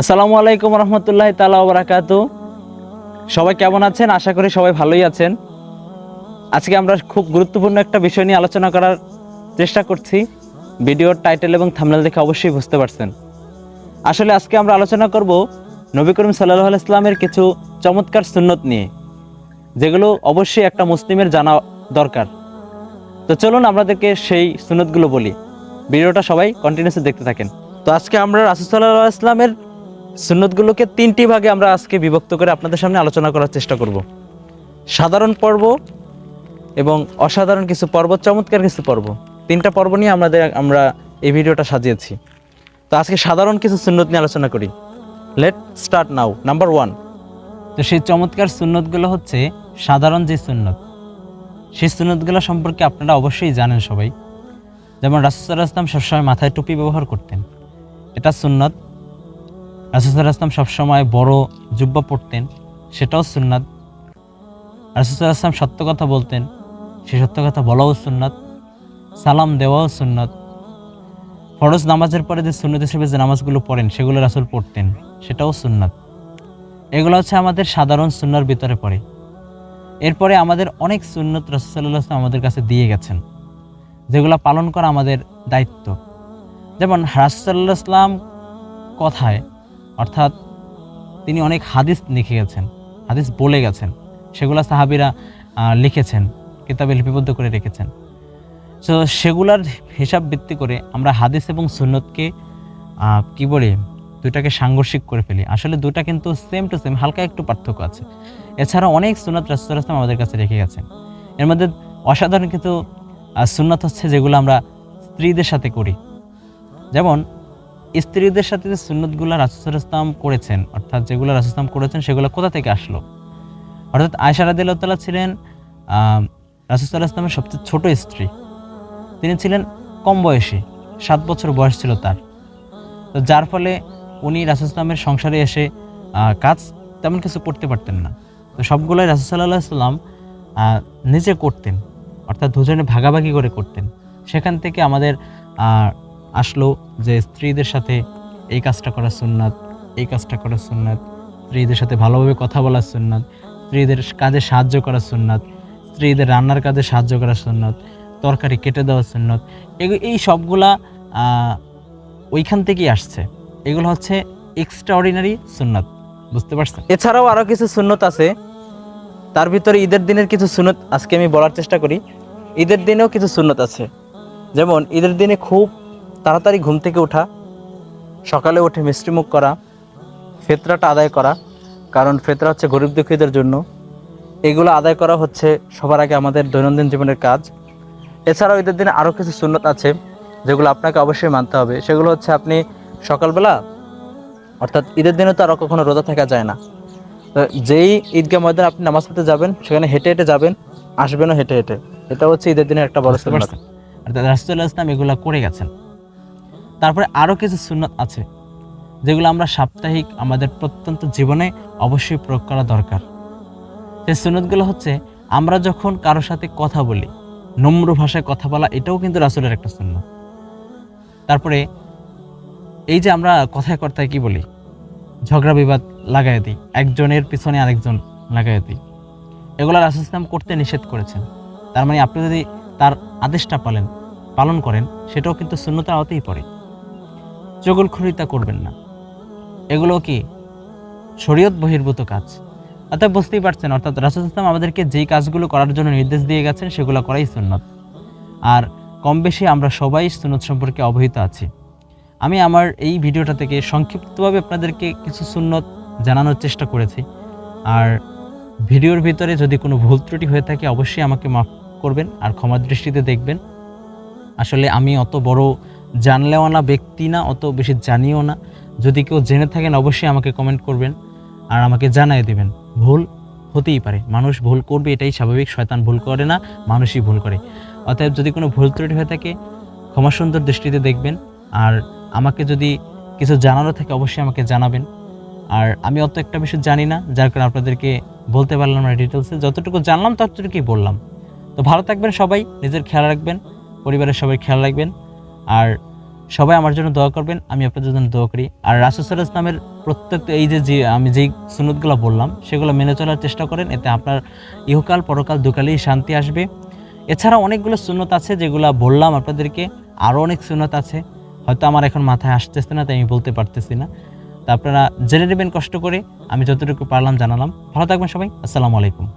আসসালামু আলাইকুম রহমতুল্লাহ তাআলা ওয়া বারাকাতুহু। সবাই কেমন আছেন? আশা করি সবাই ভালোই আছেন। আজকে আমরা খুব গুরুত্বপূর্ণ একটা বিষয় নিয়ে আলোচনা করার চেষ্টা করছি। ভিডিওর টাইটেল এবং থাম্বনেল দেখে অবশ্যই বুঝতে পারছেন। আসলে আজকে আমরা আলোচনা করব নবী করিম সাল্লাল্লাহু আলাইহি ওয়াসাল্লামের কিছু চমৎকার সুন্নত নিয়ে, যেগুলো অবশ্যই একটা মুসলিমের জানা দরকার। তো চলুন আপনাদেরকে সেই সুন্নতগুলো বলি। ভিডিওটা সবাই কন্টিনিউসলি দেখতে থাকেন। তো আজকে আমরা রাসূল সাল্লাল্লাহু আলাইহি ওয়াসাল্লামের সুন্নতগুলোকে তিনটি ভাগে আমরা আজকে বিভক্ত করে আপনাদের সামনে আলোচনা করার চেষ্টা করব। সাধারণ পর্ব এবং অসাধারণ কিছু পর্ব, চমৎকার কিছু পর্ব, তিনটা পর্ব নিয়ে আমরা এই ভিডিওটা সাজিয়েছি। তো আজকে সাধারণ কিছু সুন্নত নিয়ে আলোচনা করি। Let start now. নাম্বার 1। তো সেই চমৎকার সুন্নতগুলো হচ্ছে সাধারণ যে সুন্নত, সেই সুন্নতগুলো সম্পর্কে আপনারা অবশ্যই জানেন সবাই। যেমন রাসূল সাল্লাল্লাহু আলাইহি ওয়াসাল্লাম সবসময় মাথায় টুপি ব্যবহার করতেন, এটা সুন্নত। রাসূল সাল্লাল্লাহু আলাইহি ওয়াসাল্লাম সবসময় বড় জুব্বা পরতেন, সেটাও সুন্নাত। রাসূল সাল্লাল্লাহু আলাইহি ওয়াসাল্লাম সত্য কথা বলতেন, সেই সত্য কথা বলাও সুন্নাত। সালাম দেওয়াও সুন্নাত। ফরজ নামাজের পরে যে সুন্নত হিসেবে যে নামাজগুলো পড়েন সেগুলো রাসূল পড়তেন, সেটাও সুন্নাত। এগুলো হচ্ছে আমাদের সাধারণ সুন্নার ভিতরে পড়ে। এরপরে আমাদের অনেক সুন্নত রাসূল সাল্লাল্লাহু আলাইহি ওয়াসাল্লাম আমাদের কাছে দিয়ে গেছেন, যেগুলো পালন করা আমাদের দায়িত্ব। যেমন রাসূল সাল্লাল্লাহু আলাইহি ওয়াসাল্লাম কথায়, অর্থাৎ তিনি অনেক হাদিস লিখে গেছেন, হাদিস বলে গেছেন, সেগুলো সাহাবীরা লিখেছেন, কিতাবে লিপিবদ্ধ করে রেখেছেন। তো সেগুলার হিসাব ভিত্তি করে আমরা হাদিস এবং সুন্নতকে কি বলি, দুইটাকে সাংঘর্ষিক করে ফেলি। আসলে দুটা কিন্তু সেম টু সেম, হালকা একটু পার্থক্য আছে। এছাড়া অনেক সুন্নত রাসূল সাল্লাল্লাহু আলাইহি ওয়াসাল্লাম আমাদের কাছে রেখে গেছেন। এর মধ্যে অসাধারণ কিছু সুন্নত হচ্ছে যেগুলো আমরা স্ত্রীদের সাথে করি। যেমন স্ত্রীদের সাথে যে সুন্নতগুলো রাসূল সাল্লাল্লাহু আলাইহি ওয়াসাল্লাম করেছেন, অর্থাৎ যেগুলো রাসূল সাল্লাল্লাহু আলাইহি ওয়াসাল্লাম করেছেন সেগুলো কোথা থেকে আসলো? অর্থাৎ আয়েশা রাদিয়াল্লাহু তাআলা ছিলেন রাসূল সাল্লাল্লাহু আলাইহি ওয়াসাল্লামের সবচেয়ে ছোট স্ত্রী। তিনি ছিলেন কম বয়সী, 7 বছর বয়স ছিল তার। তো যার ফলে উনি রাসূল সাল্লাল্লাহু আলাইহি ওয়াসাল্লামের সংসারে এসে কাজ তেমন কিছু করতে পারতেন না। তো সবগুলোই রাসূল সাল্লাল্লাহু আলাইহি ওয়াসাল্লাম নিজে করতেন, অর্থাৎ দুজনে ভাগাভাগি করে করতেন। সেখান থেকে আমাদের আসলো যে স্ত্রীদের সাথে এই কাজটা করা সুন্নাত, এই কাজটা করা সুন্নাত, স্ত্রীদের সাথে ভালোভাবে কথা বলা সুন্নাত, স্ত্রীদের কাজে সাহায্য করা সুন্নাত, স্ত্রীদের রান্নার কাজে সাহায্য করা সুন্নাত, তরকারি কেটে দেওয়া সুন্নাত। এই সবগুলা ওইখান থেকেই আসছে। এগুলো হচ্ছে এক্সট্রাঅর্ডিনারি সুন্নাত, বুঝতে পারছেন? এছাড়াও আরও কিছু সুন্নত আছে, তার ভিতরে ঈদের দিনের কিছু সুন্নত আজকে আমি বলার চেষ্টা করি। ঈদের দিনেও কিছু সুন্নত আছে। যেমন ঈদের দিনে খুব তাড়াতাড়ি ঘুম থেকে ওঠা, সকালে উঠে মিষ্টিমুখ করা, ফিতরাটা আদায় করা, কারণ ফিতরা হচ্ছে গরিব দুঃখীদের জন্য। এগুলো আদায় করা হচ্ছে সবার আগে আমাদের দৈনন্দিন জীবনের কাজ। এছাড়াও ঈদের দিনে আরও কিছু সুন্নত আছে যেগুলো আপনাকে অবশ্যই মানতে হবে। সেগুলো হচ্ছে আপনি সকালবেলা, অর্থাৎ ঈদের দিনে তো আরও কখনো রোজা থাকা যায় না, তো যেই ঈদগাহ ময়দানে আপনি নামাজ পড়তে যাবেন সেখানে হেঁটে হেঁটে যাবেন, আসবেনও হেঁটে হেঁটে। এটা হচ্ছে ঈদের দিনের একটা বড় সুন্নত। রাসূল সাল্লাল্লাহু আলাইহি ওয়াসাল্লাম এগুলো করে গেছেন। তারপরে আরও কিছু সুন্নত আছে যেগুলো আমরা সাপ্তাহিক আমাদের প্রত্যন্ত জীবনে অবশ্যই প্রয়োগ করা দরকার। সেই সুন্নতগুলো হচ্ছে আমরা যখন কারোর সাথে কথা বলি, নম্র ভাষায় কথা বলা, এটাও কিন্তু রাসূলের একটা সুন্নত। তারপরে এই যে আমরা কথায় কথায় কি বলি, ঝগড়া বিবাদ লাগাই দিই, একজনের পিছনে আরেকজন লাগাই দিই, এগুলো রাসূল ইসলাম করতে নিষেধ করেছেন। তার মানে আপনি যদি তার আদেশটা পালন করেন, সেটাও কিন্তু সুন্নতের আওতায় পড়ে। চগলখড়িতা করবেন না, এগুলো কি শরীয়ত বহির্ভূত কাজ। অর্থাৎ বুঝতেই পারছেন, অর্থাৎ রাসূল ইসলাম আমাদেরকে যেই কাজগুলো করার জন্য নির্দেশ দিয়ে গেছেন সেগুলো করাই সুন্নত। আর কম বেশি আমরা সবাই সুন্নত সম্পর্কে অবহিত আছি। আমি আমার এই ভিডিওটা থেকে সংক্ষিপ্তভাবে আপনাদেরকে কিছু সুন্নত জানানোর চেষ্টা করেছি। আর ভিডিওর ভিতরে যদি কোনো ভুল ত্রুটি হয়ে থাকে অবশ্যই আমাকে মাফ করবেন আর ক্ষমার দৃষ্টিতে দেখবেন। আসলে আমি অত বড় জানলেওয়ালা ব্যক্তি না, অত বেশি জানিও না। যদি কেউ জেনে থাকেন অবশ্যই আমাকে কমেন্ট করবেন আর আমাকে জানিয়ে দেবেন। ভুল হতেই পারে, মানুষ ভুল করবে, এটাই স্বাভাবিক। শয়তান ভুল করে না, মানুষই ভুল করে। অতএব যদি কোনো ভুল ত্রুটি হয়ে থাকে ক্ষমা সুন্দর দৃষ্টিতে দেখবেন। আর আমাকে যদি কিছু জানানো থাকে অবশ্যই আমাকে জানাবেন। আর আমি অত একটা বিষয় জানি না, যার কারণে আপনাদেরকে বলতে পারলাম না ডিটেলসে। যতটুকু জানলাম ততটুকুই বললাম। তো ভালো থাকবেন সবাই, নিজের খেয়াল রাখবেন, পরিবারের সবাই খেয়াল রাখবেন। আর সবাই আমার জন্য দোয়া করবেন, আমি আপনাদের জন্য দোয়া করি। আর রাসূল সাল্লাল্লাহু আলাইহি ওয়াসাল্লামের প্রত্যেকটা এই যে আমি যেই সুন্নতগুলো বললাম সেগুলো মেনে চলার চেষ্টা করেন, এতে আপনার ইহকাল পরকাল দুকালেই শান্তি আসবে। এছাড়া অনেকগুলো সুন্নত আছে যেগুলো বললাম আপনাদেরকে, আরও অনেক সুন্নত আছে, হয়তো আমার এখন মাথায় আসতেছে না, তাই আমি বলতে পারতেছি না। তা আপনারা জেনে নেবেন কষ্ট করে, আমি যতটুকু পারলাম জানালাম। ভালো থাকবেন সবাই, আসসালামু আলাইকুম।